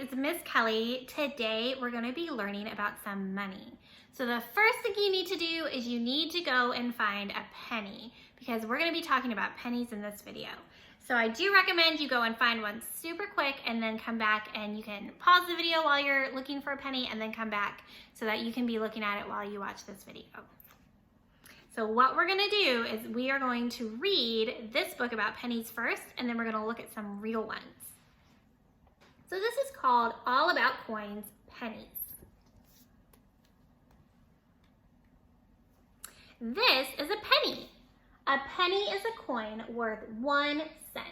it's Miss Kelly. Today we're going to be learning about some money. So the first thing you need to do is you need to go and find a penny because we're going to be talking about pennies in this video. So I do recommend you go and find one super quick and then come back, and you can pause the video while you're looking for a penny and then come back so that you can be looking at it while you watch this video. So what we're going to do is we are going to read this book about pennies first, and then we're going to look at some real ones. So this is called All About Coins, Pennies. This is a penny. A penny is a coin worth 1 cent.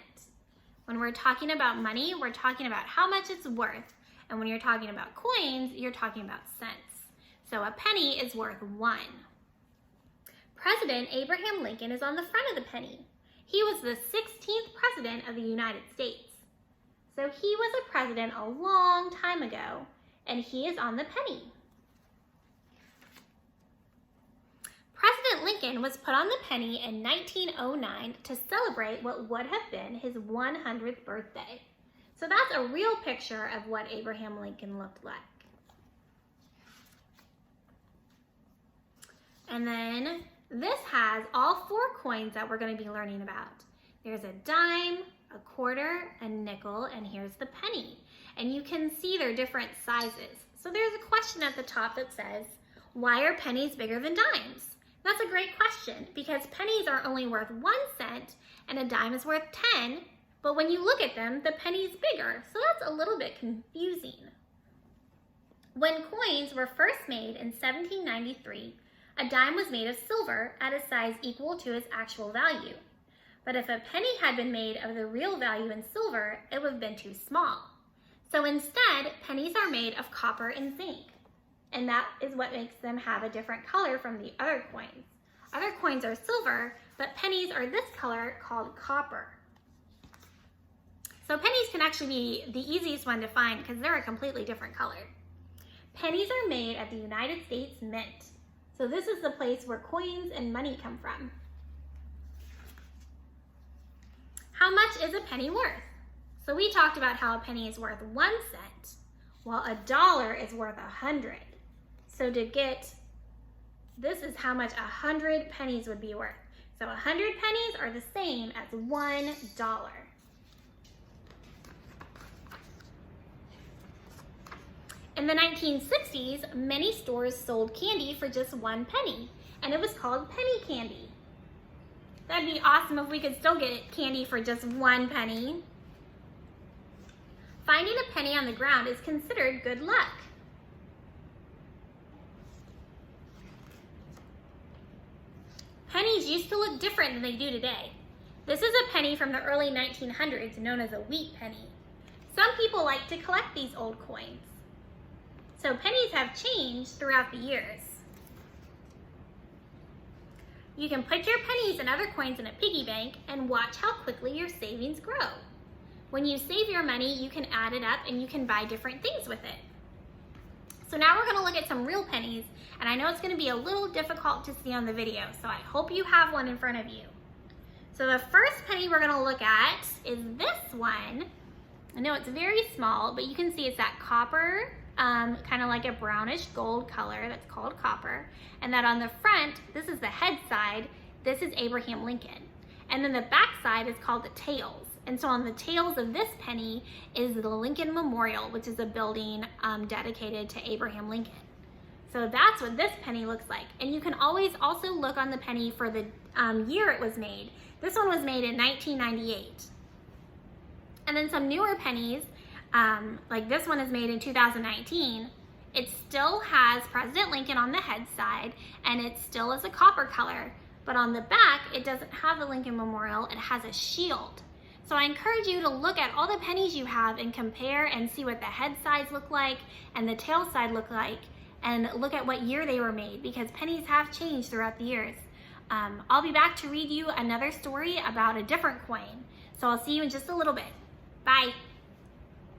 When we're talking about money, we're talking about how much it's worth. And when you're talking about coins, you're talking about cents. So a penny is worth 1. President Abraham Lincoln is on the front of the penny. He was the 16th president of the United States. So he was a president a long time ago, and he is on the penny. President Lincoln was put on the penny in 1909 to celebrate what would have been his 100th birthday. So that's a real picture of what Abraham Lincoln looked like. And then this has all 4 coins that we're going to be learning about. There's a dime, a quarter, a nickel, and here's the penny. And you can see they're different sizes. So there's a question at the top that says, why are pennies bigger than dimes? That's a great question because pennies are only worth 1 cent and a dime is worth 10, but when you look at them, the penny's bigger, so that's a little bit confusing. When coins were first made in 1793, a dime was made of silver at a size equal to its actual value. But if a penny had been made of the real value in silver, it would have been too small. So instead, pennies are made of copper and zinc. And that is what makes them have a different color from the other coins. Other coins are silver, but pennies are this color called copper. So pennies can actually be the easiest one to find because they're a completely different color. Pennies are made at the United States Mint. So this is the place where coins and money come from. How much is a penny worth? So we talked about how a penny is worth 1 cent, while a dollar is worth 100. So to get, this is how much 100 pennies would be worth. So 100 pennies are the same as $1. In the 1960s, many stores sold candy for just 1 penny, and it was called penny candy. That'd be awesome if we could still get candy for just 1 penny. Finding a penny on the ground is considered good luck. Pennies used to look different than they do today. This is a penny from the early 1900s known as a wheat penny. Some people like to collect these old coins. So pennies have changed throughout the years. You can put your pennies and other coins in a piggy bank and watch how quickly your savings grow. When you save your money, you can add it up and you can buy different things with it. So now we're going to look at some real pennies, and I know it's going to be a little difficult to see on the video, so I hope you have one in front of you. So the first penny we're going to look at is this one. I know it's very small, but you can see it's that copper, kind of like a brownish gold color that's called copper. And that on the front, this is the head side, this is Abraham Lincoln. And then the back side is called the tails. And so on the tails of this penny is the Lincoln Memorial, which is a building dedicated to Abraham Lincoln. So that's what this penny looks like. And you can always also look on the penny for the year it was made. This one was made in 1998. And then some newer pennies, like this one is made in 2019. It still has President Lincoln on the head side, and it still is a copper color. But on the back, it doesn't have the Lincoln Memorial, it has a shield. So I encourage you to look at all the pennies you have and compare and see what the head sides look like and the tail side look like, and look at what year they were made because pennies have changed throughout the years. I'll be back to read you another story about a different coin. So I'll see you in just a little bit. Bye.